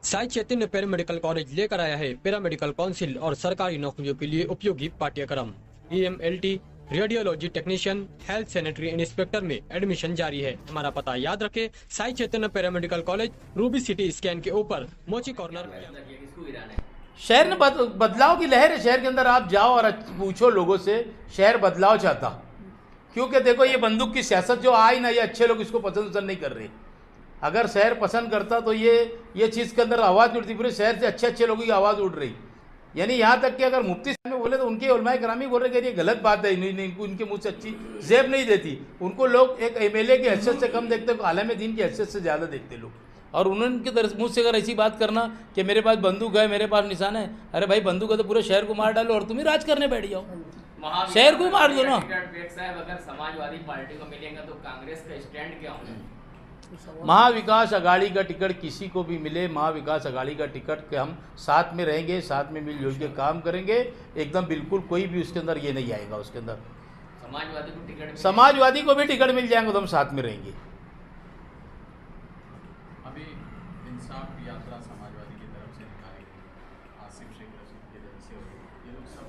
Sai Chaitanya paramedical college लेकर आया है पैरामेडिकल काउंसिल और सरकारी नौकरियों के लिए उपयोगी पाठ्यक्रम। EMLT, radiology technician, health sanitary inspector में एडमिशन जारी है। हमारा पता याद रखें, Sai Chaitanya paramedical college, Ruby city scan के ऊपर, मोची कॉर्नर। शहर में बदलाव की लहर है। शहर के अंदर आप जाओ और पूछो लोगों से, शहर बदलाव चाहता। क्योंकि देखो ये बंदूक की सियासत जो आई ना, ये अच्छे लोग इसको पसंद नहीं कर रहे। अगर शहर पसंद करता तो ये चीज़ के अंदर आवाज़ उठती, पूरे शहर से अच्छे लोगों की आवाज़ उठ रही। यानी यहाँ तक कि अगर मुफ्ती साहब में बोले तो उनके उलमाए करामी बोल रहे कि ये गलत बात है, इनके मुँह से अच्छी जेब नहीं देती। उनको लोग एक MLA की हैसियत से कम देखते, आलम दीन की हैसियत से ज़्यादा देखते लोग। और उन्होंने मुझ से अगर ऐसी बात करना कि मेरे पास बंदूक है, मेरे पास निशान है, अरे भाई बंदूक है तो पूरे शहर को मार डालो और तुम ही राज करने बैठ जाओ, शहर को मार दो ना। अगर समाजवादी पार्टी को मिलेगा तो कांग्रेस का स्टैंड क्या होगा? महाविकास अघाड़ी का टिकट किसी को भी मिले, महाविकास अघाड़ी का टिकट के हम साथ में रहेंगे, साथ में मिलजुल के काम करेंगे एकदम। बिल्कुल कोई भी उसके अंदर ये नहीं आएगा। उसके अंदर समाजवादी को भी टिकट मिल जाएंगे तो हम साथ में रहेंगे। अभी इंसाफ यात्रा समाजवादी की तरफ से निकाली गई, आसिफ शेख रशीद की तरफ से, ये लोग सब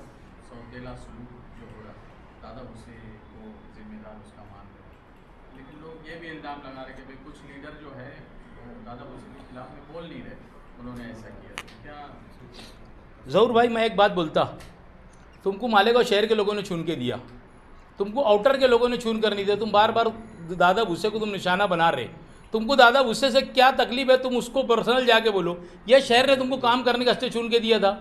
सौतेला सलूक जो हो रहा, दादा हुसैन को जिम्मेदार उसका मान रहे। लेकिन लोग ये भी इल्ज़ाम लगा रहे कि भाई कुछ लीडर जो है वो दादा हुसैन के खिलाफ में बोल नहीं रहे, उन्होंने ऐसा किया। क्या ज़रूर भाई, मैं एक बात बोलता, तुमको मालेगांव शहर के लोगों ने चुन के दिया, तुमको आउटर के लोगों ने चुन कर नहीं दिया। तुम बार बार दादा भूसे को तुम निशाना बना रहे। तुमको दादा भूसे से क्या तकलीफ है, तुम उसको पर्सनल जाके बोलो। ये शहर ने तुमको काम करने का वास्ते चुन के दिया था,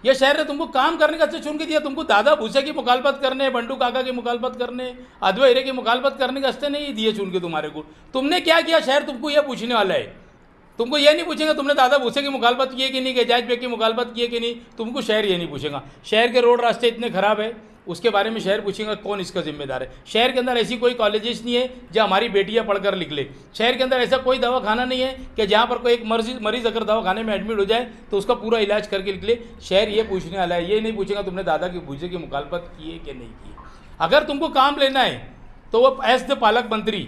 ये शहर ने तुमको काम करने का वास्ते चुन के दिया। तुमको दादा भूसे की मुखालफत करने, बंटू काका की मुखालफत करने, अद्वै हिरे की मुखालफत करने के वास्ते नहीं दिए चुन के तुम्हारे को। तुमने क्या किया, शहर तुमको ये पूछने वाला है। तुमको ये नहीं पूछेगा तुमने दादा भूसे की मुखालफत की है कि नहीं, गजाज बेग की मुखालफत की है कि नहीं, तुमको शहर ये नहीं पूछेगा। शहर के रोड रास्ते इतने ख़राब है, उसके बारे में शहर पूछेगा कौन इसका जिम्मेदार है। शहर के अंदर ऐसी कोई कॉलेजेस नहीं है जहाँ हमारी बेटियाँ पढ़कर निकले। शहर के अंदर ऐसा कोई दवाखाना नहीं है कि जहाँ पर कोई एक मरीज़ अगर दवाखाने में एडमिट हो जाए तो उसका पूरा इलाज करके निकले। शहर ये पूछने वाला है, ये नहीं पूछेगा तुमने दादा की भूसे की मुखालफत की है कि नहीं की। अगर तुमको काम लेना है तो वो एज द पालक मंत्री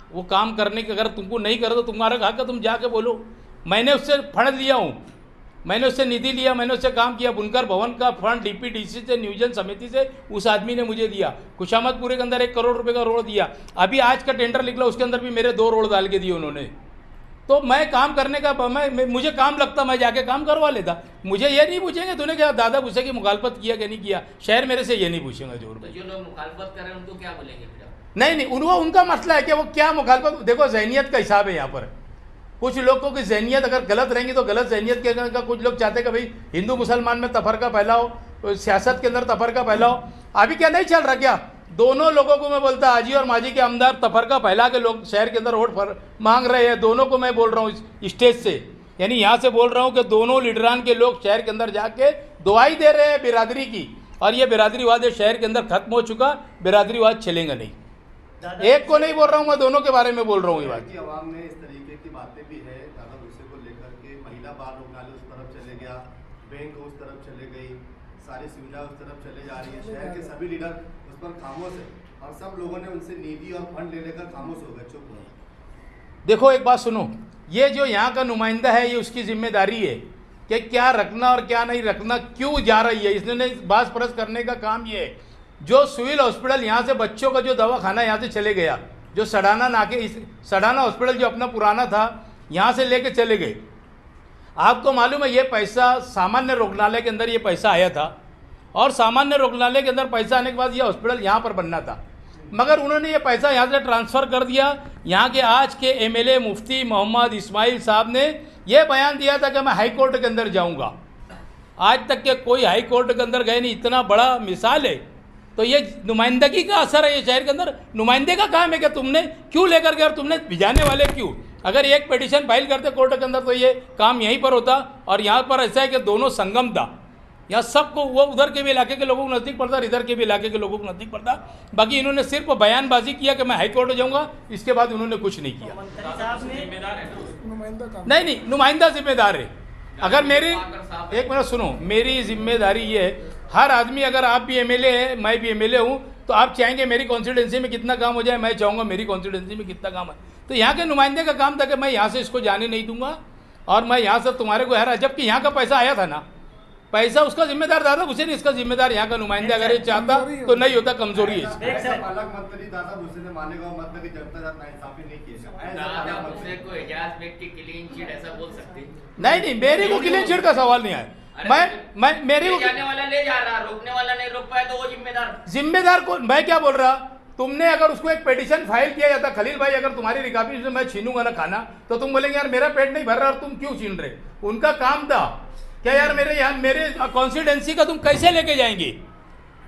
वो काम करने के, अगर तुमको नहीं करे तो तुम्हारा हक है, तुम जाके बोलो मैंने उससे फंड लिया हूँ, मैंने उससे निधि लिया, मैंने उससे काम किया। बुनकर भवन का फंड DPDC से, नियोजन समिति से उस आदमी ने मुझे दिया। खुशामदपुरे के अंदर 1 करोड़ रुपए का रोड दिया। अभी आज का टेंडर निकला, उसके अंदर भी मेरे 2 रोड डाल के दिए उन्होंने। तो मैं काम करने का मुझे काम लगता, मैं जाके काम करवा लेता। मुझे ये नहीं पूछेंगे तूने क्या दादा भूसे की मुखालफत किया कि नहीं किया। शहर मेरे से ये नहीं पूछेगा। जोर जो लोग मुखालफत कर रहे हैं उनको क्या बोलेंगे? नहीं, उनका मसला है कि वो क्या मुखालफत। देखो जहनियत का हिसाब है यहाँ पर। कुछ लोगों की जहनियत अगर गलत रहेंगी तो गलत जहनियत के का कुछ लोग चाहते हैं कि भाई हिंदू मुसलमान में तफरका फैलाओ, सियासत के अंदर तफरका फैलाओ। अभी क्या नहीं चल रहा क्या? दोनों लोगों को मैं बोलता, हाजी और माजी के आमदार तफरका फैला के लोग शहर के अंदर वोट मांग रहे हैं। दोनों को मैं बोल रहा हूँ स्टेज से, यानी यहाँ से बोल रहा हूँ कि दोनों लीडरान के लोग शहर के अंदर जाके दुआई दे रहे हैं बिरादरी की। और ये बिरादरीवाद शहर के अंदर खत्म हो चुका, बिरादरीवाद चलेगा नहीं। एक को नहीं बोल रहा हूँ मैं, दोनों के बारे में बोल रहा हूँ। ये बात अवाम में इस तरीके की बातें भी है दादा भूसे को लेकर के, महिला बाल रोकाले उस तरफ चले गया, बैंक उस तरफ चले गई, सारी सुविधा उस तरफ चले जा रही है। शहर के सभी लीडर उस पर खामोश है और सब लोगों ने उनसे निधि और फंड ले लेकर खामोश हो गए, चुप हो। देखो एक बात सुनो, ये जो यहाँ का नुमाइंदा है ये उसकी जिम्मेदारी है कि क्या रखना और क्या नहीं रखना, क्यों जा रही है। इसने बास परस करने का काम ये है। जो सिविल हॉस्पिटल यहाँ से बच्चों का जो दवाखाना यहाँ से चले गया, जो सड़ाना नाके, सड़ाना हॉस्पिटल जो अपना पुराना था यहाँ से लेके चले गए। आपको मालूम है ये पैसा सामान्य रोगनालय के अंदर ये पैसा आया था और सामान्य रोगनालय के अंदर पैसा आने के बाद ये हॉस्पिटल यहाँ पर बनना था, मगर उन्होंने ये पैसा यहाँ से ट्रांसफ़र कर दिया। यहाँ के आज के MLA मुफ्ती मोहम्मद इस्माइल साहब ने ये बयान दिया था कि मैं हाई कोर्ट के अंदर जाऊँगा। आज तक के कोई हाई कोर्ट के अंदर गए नहीं, इतना बड़ा मिसाल है। तो ये नुमाइंदगी का असर है। ये शहर के अंदर नुमाइंदे का काम है कि तुमने क्यों लेकर गए और तुमने भिजाने वाले क्यों। अगर एक पिटीशन फाइल करते कोर्ट के अंदर तो ये काम यहीं पर होता। और यहाँ पर ऐसा है कि दोनों संगम था, यहाँ सबको, वो उधर के भी इलाके के लोगों को नज़दीक पड़ता, इधर के भी इलाके के लोगों को नज़दीक पड़ता। बाकी इन्होंने सिर्फ बयानबाजी किया कि मैं हाई कोर्ट जाऊँगा, इसके बाद उन्होंने कुछ नहीं किया। नहीं, नुमाइंदा जिम्मेदार है। अगर मेरी एक मिनट सुनो, मेरी जिम्मेदारी ये है, हर आदमी, अगर आप भी MLA है, मैं भी MLA हूँ, तो आप चाहेंगे मेरी कॉन्स्टिट्यूंसी में कितना काम हो जाए, मैं चाहूँगा मेरी कॉन्स्टिट्यूंसी में कितना काम है। तो यहाँ के नुमाइंदे का काम था कि मैं यहाँ से इसको जाने नहीं दूंगा और मैं यहाँ से तुम्हारे को हैरान, जबकि यहाँ का पैसा आया था ना, पैसा उसका जिम्मेदार दादा भूसे नहीं, इसका जिम्मेदार यहाँ का नुमाइंदा। अगर ये चाहता तो नहीं होता, कमजोरी है इसकी। पालक मंत्री दादा भूसे ने मालेगांव मत में जनता साथ नाइंसाफी नहीं की है। दादा भूसे को एजाज बेग की क्लीन चिट ऐसा बोल सकते हैं? नहीं, मेरे को क्लीन चिट का सवाल नहीं आया। मैं मेरे को जाने वाला ले जा रहा, रोकने वाला नहीं रोक पाया तो वो जिम्मेदार को मैं क्या बोल रहा, तुमने अगर उसको एक पिटीशन फाइल किया जाता, खलील भाई अगर तुम्हारी रिकाबी से मैं छीनूंगा ना खाना, तो तुम बोलेंगे यार मेरा पेट नहीं भर रहा और तुम क्यों छीन रहे। उनका काम था क्या यार, मेरे कॉन्स्टिट्यूंसी का तुम कैसे लेके जाएंगे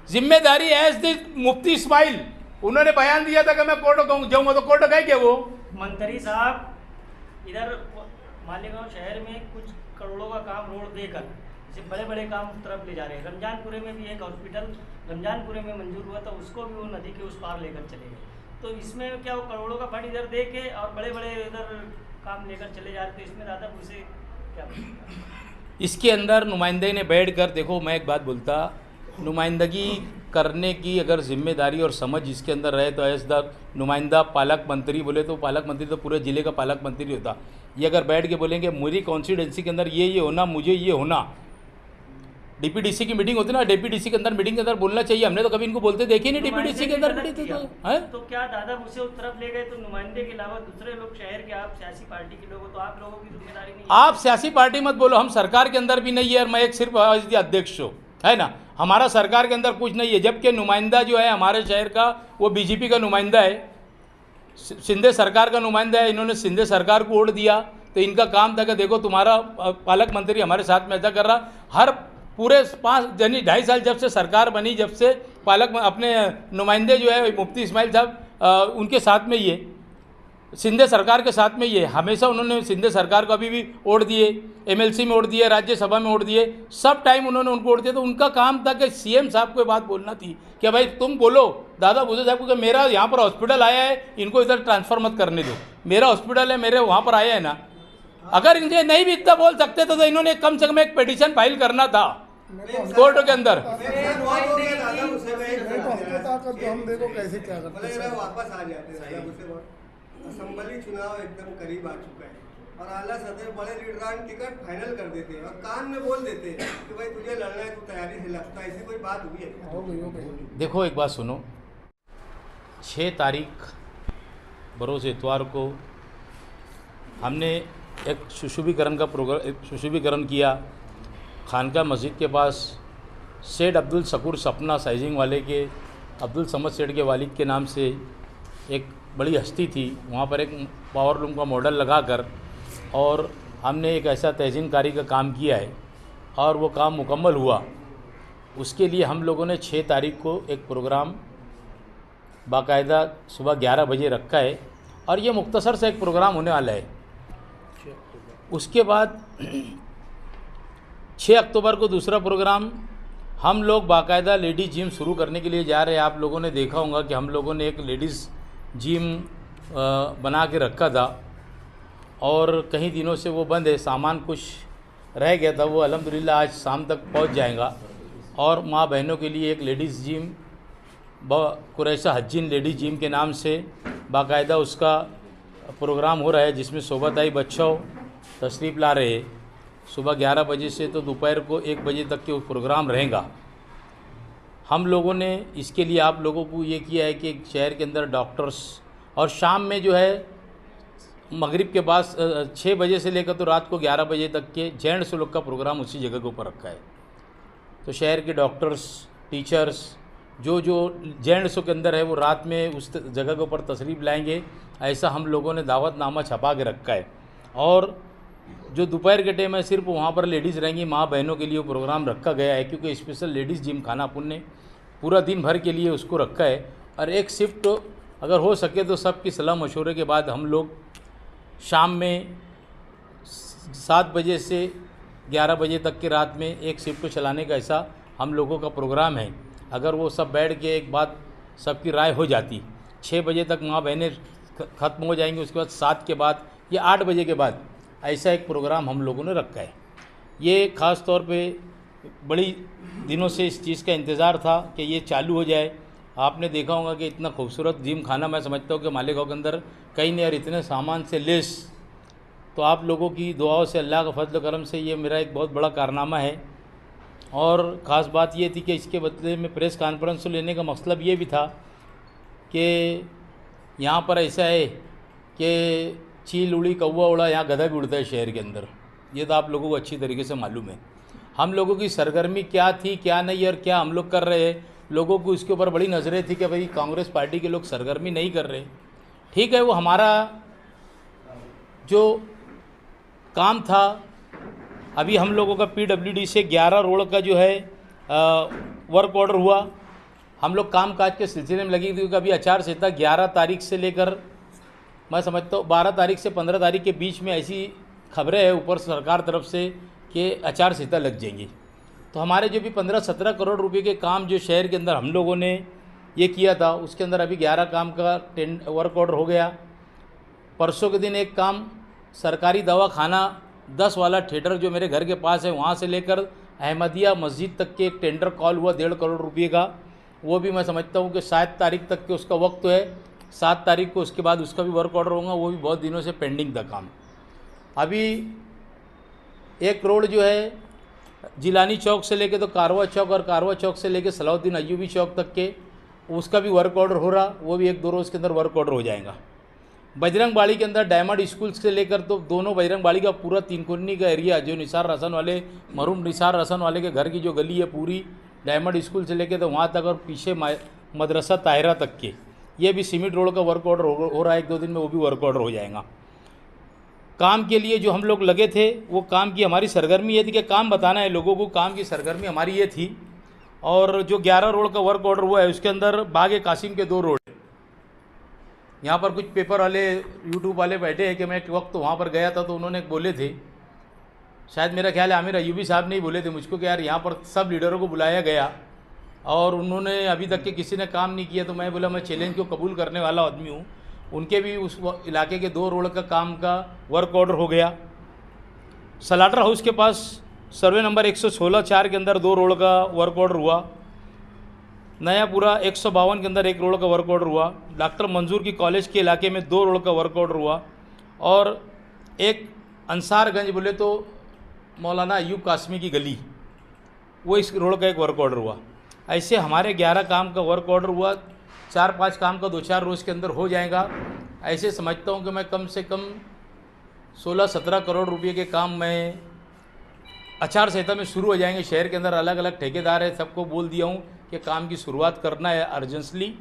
जिम्मेदारी। एज द मुफ्ती इस्माइल उन्होंने बयान दिया था कि मैं कोर्ट जाऊंगा, तो कोर्ट गए क्या वो? मंत्री साहब इधर मालेगांव शहर में कुछ करोड़ों का काम रोड देकर जैसे बड़े बड़े काम उस तरफ ले जा रहे हैं। रमजानपुरे में भी एक हॉस्पिटल रमजानपुरे में मंजूर हुआ था, उसको भी वो नदी के उस पार लेकर चले गए। तो इसमें क्या वो करोड़ों का फंड इधर दे के और बड़े बड़े इधर काम लेकर चले जा रहे थे, इसमें दादा भूसे क्या? इसके अंदर नुमाइंदे ने बैठ कर, देखो मैं एक बात बोलता, नुमाइंदगी करने की अगर जिम्मेदारी और समझ इसके अंदर रहे तो एज द नुमाइंदा पालक मंत्री बोले तो पालक मंत्री तो पूरे ज़िले का पालक मंत्री होता। ये अगर बैठ के बोलेंगे मेरी कॉन्स्टिट्यूंसी के अंदर ये होना, मुझे ये होना, डीपीडीसी की मीटिंग होती है ना, डीपीडीसी के अंदर मीटिंग के अंदर बोलना चाहिए। हमने तो कभी इनको बोलते देखे नहीं डीपीडीसी के अंदर मीटिंग तो क्या दादा भूसे उस तरफ ले गए तो नुमाइंदे के अलावा दूसरे लोग शहर के, आप सियासी पार्टी के लोग हो तो आप लोगों की जिम्मेदारी नहीं? आप सियासी पार्टी मत बोलो, हम सरकार के अंदर भी नहीं है और मैं एक सिर्फ अध्यक्ष हूँ, है ना, हमारा सरकार के अंदर कुछ नहीं है। जबकि नुमाइंदा जो है हमारे शहर का वो बीजेपी का नुमाइंदा है, सिंधे सरकार का नुमाइंदा है। इन्होंने सिंधे सरकार को वोट दिया तो इनका काम था कि देखो तुम्हारा पालक मंत्री हमारे साथ में ऐसा कर रहा। हर पूरे 5 यानी 2.5 साल जब से सरकार बनी, जब से पालक अपने नुमाइंदे जो है मुफ्ती इस्माइल साहब उनके साथ में ही है, सिंधे सरकार के साथ में ही है। हमेशा उन्होंने सिंधे सरकार को अभी भी वोट दिए, एमएलसी में वोट दिए, राज्यसभा में वोट दिए, सब टाइम उन्होंने उनको वोट दिया। तो उनका काम था कि सीएम साहब को बात बोलना थी कि भाई तुम बोलो दादा भूसे साहब को कि मेरा यहाँ पर हॉस्पिटल आया है, इनको इधर ट्रांसफ़र मत करने दो, मेरा हॉस्पिटल है, मेरे वहाँ पर आया है ना। अगर इनसे नहीं भी इतना बोल सकते तो इन्होंने कम से कम एक पिटीशन फाइल करना था कोर्ट के अंदर। हम देखो कैसे क्या करते हैं, वापस आ जाते हैं। असेंबली चुनाव एकदम करीब आ चुका है और आला सदर बड़े लीडरान टिकट फाइनल कर देते हैं और कान में बोल देते हैं कि भाई तुझे लड़ना है, तू तैयारी से लगता है। ऐसी कोई बात हुई है? देखो एक बात सुनो, 6 तारीख बरोज़ इतवार को हमने एक सुशोभीकरण का प्रोग्राम सुशोभीकरण किया खानका मस्जिद के पास। सेठ अब्दुल शकूर सपना साइजिंग वाले के अब्दुल समद सेठ के वालिद के नाम से एक बड़ी हस्ती थी, वहाँ पर एक पावर लूम का मॉडल लगाकर और हमने एक ऐसा तहसीनकारी का काम किया है और वो काम मुकम्मल हुआ। उसके लिए हम लोगों ने 6 तारीख को एक प्रोग्राम बाकायदा सुबह 11 बजे रखा है और ये मुख्तसर से एक प्रोग्राम होने वाला है। उसके बाद 6 अक्टूबर को दूसरा प्रोग्राम हम लोग बाकायदा लेडीज़ जिम शुरू करने के लिए जा रहे हैं। आप लोगों ने देखा होगा कि हम लोगों ने एक लेडीज़ जिम बना के रखा था और कई दिनों से वो बंद है, सामान कुछ रह गया था, वो अल्हम्दुलिल्लाह आज शाम तक पहुंच जाएगा। और माँ बहनों के लिए एक लेडीज़ जिम कुरैशा हज्जिन लेडीज़ जिम के नाम से बाकायदा उसका प्रोग्राम हो रहा है, जिसमें सोबताई बच्चों तशरीफ़ ला रहे हैं। सुबह 11 बजे से तो दोपहर को 1 बजे तक के वो प्रोग्राम रहेगा। हम लोगों ने इसके लिए आप लोगों को ये किया है कि शहर के अंदर डॉक्टर्स और शाम में जो है मगरिब के बाद 6 बजे से लेकर तो रात को 11 बजे तक के जेंट्स लोग का प्रोग्राम उसी जगह के ऊपर रखा है। तो शहर के डॉक्टर्स, टीचर्स जो जेंट्सों के अंदर है वो रात में उस जगह के ऊपर तशरीफ़ लाएंगे, ऐसा हम लोगों ने दावतनामा छपा के रखा है। और जो दोपहर के टाइम है सिर्फ वहाँ पर लेडीज़ रहेंगी, माँ बहनों के लिए वो प्रोग्राम रखा गया है, क्योंकि स्पेशल लेडीज़ जिम खानापुर ने पूरा दिन भर के लिए उसको रखा है। और एक शिफ्ट अगर हो सके तो सबकी सलाह मशवरे के बाद हम लोग शाम में 7 बजे से 11 बजे तक की रात में एक शिफ्ट चलाने का ऐसा हम लोगों का प्रोग्राम है। अगर वो सब बैठ के एक बात सबकी राय हो जाती, 6 बजे तक माँ बहनें ख़त्म हो जाएंगी, उसके बाद 7 के बाद या 8 बजे के बाद ऐसा एक प्रोग्राम हम लोगों ने रखा है। ये ख़ास तौर पे बड़ी दिनों से इस चीज़ का इंतज़ार था कि ये चालू हो जाए। आपने देखा होगा कि इतना खूबसूरत जिम खाना मैं समझता हूँ कि मालेगांव के अंदर कहीं नहीं, और इतने सामान से लेस तो आप लोगों की दुआओं से, अल्लाह का फजल करम से ये मेरा एक बहुत बड़ा कारनामा है। और ख़ास बात ये थी कि इसके बदले में प्रेस कॉन्फ्रेंस लेने का मतलब ये भी था कि यहाँ पर ऐसा है कि चील उड़ी कौवा उड़ा, यहाँ गधा भी उड़ता है शहर के अंदर। ये तो आप लोगों को अच्छी तरीके से मालूम है। हम लोगों की सरगर्मी क्या थी क्या नहीं और क्या हम लोग कर रहे हैं, लोगों को इसके ऊपर बड़ी नज़रें थी कि भाई कांग्रेस पार्टी के लोग सरगर्मी नहीं कर रहे। ठीक है, वो हमारा जो काम था, अभी हम लोगों का PWD से 11 रोड का जो है वर्क ऑर्डर हुआ। हम लोग काम काज के सिलसिले में लगी थी। अभी आचार संहिता 11 तारीख से लेकर मैं समझता हूँ 12 तारीख से 15 तारीख के बीच में ऐसी खबरें हैं ऊपर सरकार तरफ से कि आचार संहिता लग जाएंगी। तो हमारे जो भी 15-17 करोड़ रुपए के काम जो शहर के अंदर हम लोगों ने ये किया था, उसके अंदर अभी 11 काम का वर्क ऑर्डर हो गया। परसों के दिन एक काम सरकारी दवाखाना 10 वाला थिएटर जो मेरे घर के पास है, वहाँ से लेकर अहमदिया मस्जिद तक के एक टेंडर कॉल हुआ 1.5 करोड़ रुपये का। वो भी मैं समझता हूँ कि 7 तारीख तक के उसका वक्त है। 7 तारीख को उसके बाद उसका भी वर्क ऑर्डर होगा। वो भी बहुत दिनों से पेंडिंग था काम। अभी एक रोड जो है जिलानी चौक से लेके तो कारवा चौक और कारवा चौक से लेके सलाउद्दीन अय्यूबी चौक तक के, उसका भी वर्क ऑर्डर हो रहा। वो भी 1-2 रोज़ के अंदर वर्क ऑर्डर हो जाएगा। बजरंग बाड़ी के अंदर डायमंड स्कूल से लेकर तो दोनों बजरंग बाड़ी का पूरा 3 कोनी का एरिया, जो निसार हसन वाले, मरूम निसार हसन वाले के घर की जो गली है पूरी डायमंड स्कूल से लेके तो वहाँ तक और पीछे मदरसा ताहिरा तक के, ये भी सीमेंट रोड का वर्क ऑर्डर हो रहा है। 1-2 दिन में वो भी वर्क ऑर्डर हो जाएगा। काम के लिए जो हम लोग लगे थे, वो काम की हमारी सरगर्मी ये थी कि काम बताना है लोगों को। काम की सरगर्मी हमारी ये थी। और जो 11 रोड का वर्क ऑर्डर हुआ है उसके अंदर बाग कासिम के 2 रोड, यहाँ पर कुछ पेपर वाले यूट्यूब वाले बैठे हैं कि मैं एक वक्त वहाँ पर गया था तो उन्होंने बोले थे, शायद मेरा ख्याल है आमिर अय्यूबी साहब नहीं बोले थे मुझको कि यार यहाँ पर सब लीडरों को बुलाया गया और उन्होंने अभी तक के किसी ने काम नहीं किया। तो मैं बोला मैं चैलेंज को कबूल करने वाला आदमी हूँ। उनके भी उस इलाके के 2 रोड का काम का वर्क ऑर्डर हो गया। सलाटर हाउस के पास सर्वे नंबर 116-4 के अंदर 2 रोड का वर्क ऑर्डर हुआ। नयापुरा 152 के अंदर 1 रोड का वर्क ऑर्डर हुआ। डॉक्टर मंजूर की कॉलेज के इलाके में 2 रोड का वर्क ऑर्डर हुआ। और एक अंसारगंज बोले तो मौलाना अयूब कासमी की गली, वो इस रोड का एक वर्क ऑर्डर हुआ। ऐसे हमारे 11 काम का वर्क ऑर्डर हुआ। 4-5 काम का 2-4 रोज़ के अंदर हो जाएगा। ऐसे समझता हूँ कि मैं कम से कम 16-17 करोड़ रुपए के काम मैं आचार संहिता में शुरू हो जाएंगे। शहर के अंदर अलग अलग ठेकेदार है, सबको बोल दिया हूँ कि काम की शुरुआत करना है अर्जेंटली।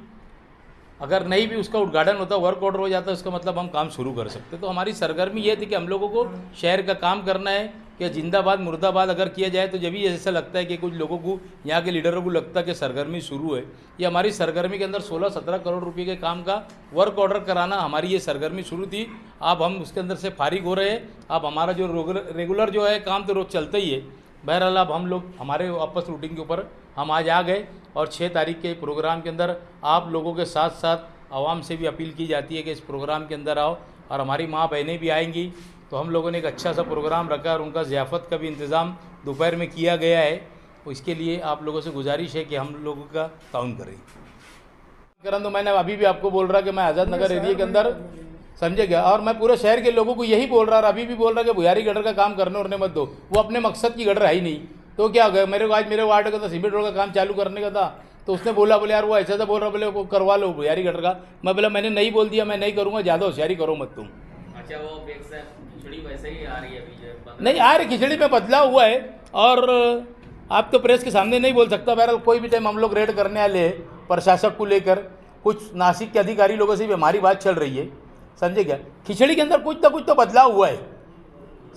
अगर नहीं भी उसका उद्घाटन होता, वर्क ऑर्डर हो जाता, इसका मतलब हम काम शुरू कर सकते। तो हमारी सरगर्मी ये थी कि हम लोगों को शहर का काम करना है कि जिंदाबाद मुर्दाबाद अगर किया जाए तो जब भी ऐसा लगता है कि कुछ लोगों को, यहाँ के लीडरों को लगता है कि सरगर्मी शुरू है। ये हमारी सरगर्मी के अंदर 16-17 करोड़ रुपए के काम का वर्क ऑर्डर कराना हमारी ये सरगर्मी शुरू थी। अब हम उसके अंदर से फारिग हो रहे हैं। अब हमारा जो रेगुलर जो है काम तो रोज चलता ही है। बहरहाल अब हम लोग हमारे वापस रूटीन के ऊपर हम आज आ गए। और 6 तारीख के प्रोग्राम के अंदर आप लोगों के साथ साथ आवाम से भी अपील की जाती है कि इस प्रोग्राम के अंदर आओ। और हमारी माँ बहनें भी आएंगी। तो हम लोगों ने एक अच्छा सा प्रोग्राम रखा और उनका ज़ियाफ़त का भी इंतज़ाम दोपहर में किया गया है। तो इसके लिए आप लोगों से गुजारिश है कि हम लोगों का ताउन करें। तो मैंने अभी भी आपको बोल रहा कि मैं आज़ाद नगर एरिया के अंदर समझेगा, और मैं पूरे शहर के लोगों को यही बोल रहा और अभी भी बोल रहा कि भुयारी गटर का काम करने उड़ने मत दो। वो अपने मकसद की गटर है ही नहीं। तो क्या हो गया, मेरे को आज मेरे वार्ड का था सीमेंट रोड का काम चालू करने का था, तो उसने बोला बोले यार वो ऐसा था बोल रहा, बोले वो करवा लो भुयारी गटर का। मैं बोला मैंने नहीं बोल दिया, मैं नहीं करूँगा, ज़्यादा होशियारी करो मत तुम। अच्छा, वो खिचड़ी वैसे ही आ रही है अभी? नहीं आ रही, खिचड़ी में बदलाव हुआ है। और आप तो प्रेस के सामने नहीं बोल सकता। बहरहाल कोई भी टाइम हम लोग रेड करने वाले हैं प्रशासक को लेकर। कुछ नासिक के अधिकारी लोगों से भी हमारी बात चल रही है, समझे क्या। खिचड़ी के अंदर कुछ ना कुछ तो बदलाव हुआ है,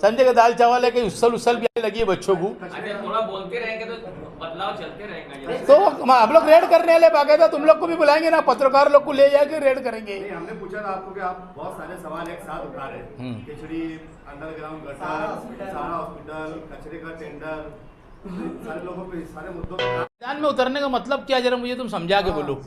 समझे क्या। दाल चावल है कि उसल भी आने लगी है बच्चों को। अच्छा, थोड़ा बोलते रहेंगे तो बदलाव चलते रहेगा। तो हम लोग रेड करने वाले बाकायदा तुम लोग को भी बुलाएंगे ना, पत्रकार लोग को ले जाके रेड करेंगे। हमने पूछा था आपको कि आप बहुत सारे सवाल एक साथ उठा रहे हैं, खिचड़ी, अंडरग्राउंड गटर, सारा हॉस्पिटल, कचरे का टेंडर, सारे लोगों पे सारे मुद्दों पे मैदान में उतरने का मतलब क्या, जरा मुझे तुम समझा के बोलो।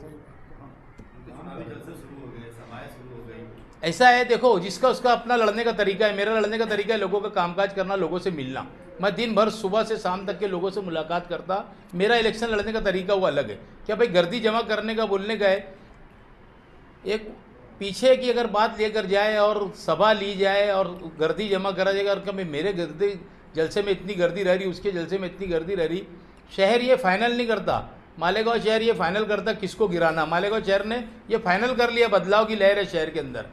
ऐसा है, देखो जिसका उसका अपना लड़ने का तरीका है। मेरा लड़ने का तरीका है लोगों का कामकाज करना, लोगों से मिलना। मैं दिन भर सुबह से शाम तक के लोगों से मुलाकात करता। मेरा इलेक्शन लड़ने का तरीका वो अलग है। क्या भाई गर्दी जमा करने का बोलने का है। एक पीछे की अगर बात लेकर जाए और सभा ली जाए और गर्दी जमा करा जाएगा और कभी मेरे गर्दी जलसे में इतनी गर्दी रह रही, उसके जलसे में इतनी गर्दी रह रही, शहर ये फाइनल नहीं करता, मालेगांव शहर ये फाइनल करता किसको गिराना। मालेगांव शहर ने ये फाइनल कर लिया, बदलाव की लहर है शहर के अंदर।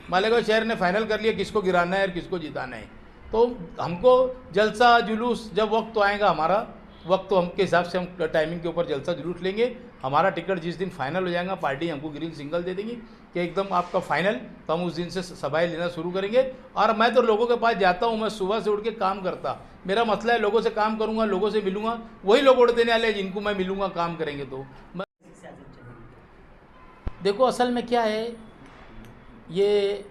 मालेगांव शहर ने फाइनल कर लिया किसको गिराना है और किसको जिताना है। तो हमको जलसा जुलूस जब वक्त तो आएगा हमारा, वक्त तो हमके हिसाब से हम टाइमिंग के ऊपर जलसा जुलूस लेंगे। हमारा टिकट जिस दिन फाइनल हो जाएगा पार्टी हमको ग्रीन सिग्नल दे देंगी कि एकदम आपका फाइनल, तो हम उस दिन से सभाएं लेना शुरू करेंगे। और मैं तो लोगों के पास जाता हूँ, मैं सुबह से उठ के काम करता, मेरा मसला है लोगों से काम करूँगा, लोगों से मिलूंगा, वही लोग वोट देने वाले हैं जिनको मैं मिलूंगा काम करेंगे। तो मैं देखो असल में क्या है, ये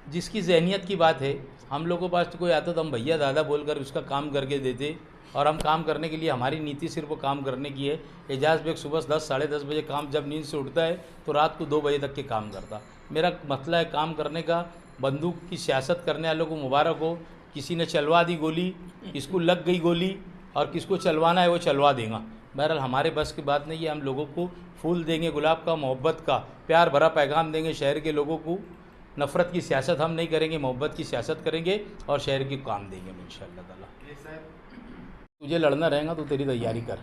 जिसकी जहनीत की बात है, हम लोगों के पास तो कोई आता तो हम भैया दादा बोलकर उसका काम करके देते, और हम काम करने के लिए हमारी नीति सिर्फ वो काम करने की है। एजाज बेग सुबह 10 साढ़े 10 बजे काम जब नींद से उठता है तो रात को 2 बजे तक के काम करता। मेरा मसला है काम करने का। बंदूक की सियासत करने वालों को मुबारक हो, किसी ने चलवा दी गोली, किसको लग गई गोली, और किसको चलवाना है वो चलवा देगा। बहरहाल हमारे बस की बात नहीं है। हम लोगों को फूल देंगे, गुलाब का, मोहब्बत का प्यार भरा पैगाम देंगे शहर के लोगों को। नफ़रत की सियासत हम नहीं करेंगे, मोहब्बत की सियासत करेंगे और शहर की काम देंगे इंशाअल्लाह ताला। तुझे लड़ना रहेगा तो तेरी तैयारी कर,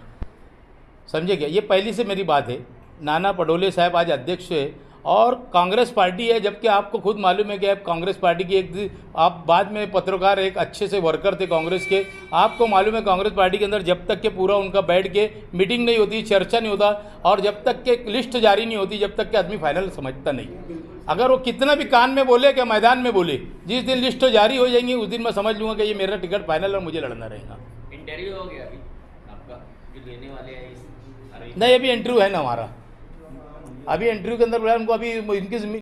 समझे क्या? ये पहली से मेरी बात है। नाना पटोले साहब आज अध्यक्ष है और कांग्रेस पार्टी है, जबकि आपको खुद मालूम है कि आप कांग्रेस पार्टी की आप बाद में पत्रकार एक अच्छे से वर्कर थे कांग्रेस के। आपको मालूम है कांग्रेस पार्टी के अंदर जब तक के पूरा उनका बैठ के मीटिंग नहीं होती, चर्चा नहीं होता, और जब तक के लिस्ट जारी नहीं होती, जब तक के आदमी फाइनल समझता नहीं। अगर वो कितना भी कान में बोले क्या मैदान में बोले, जिस दिन लिस्ट जारी हो जाएंगी उस दिन मैं समझ लूँगा कि ये मेरा टिकट फाइनल और मुझे लड़ना रहेगा। इंटरव्यू हो गया अभी आपका जो लेने वाले हैं नहीं, अभी इंटरव्यू है ना हमारा, अभी इंटरव्यू के अंदर उनको अभी इनकी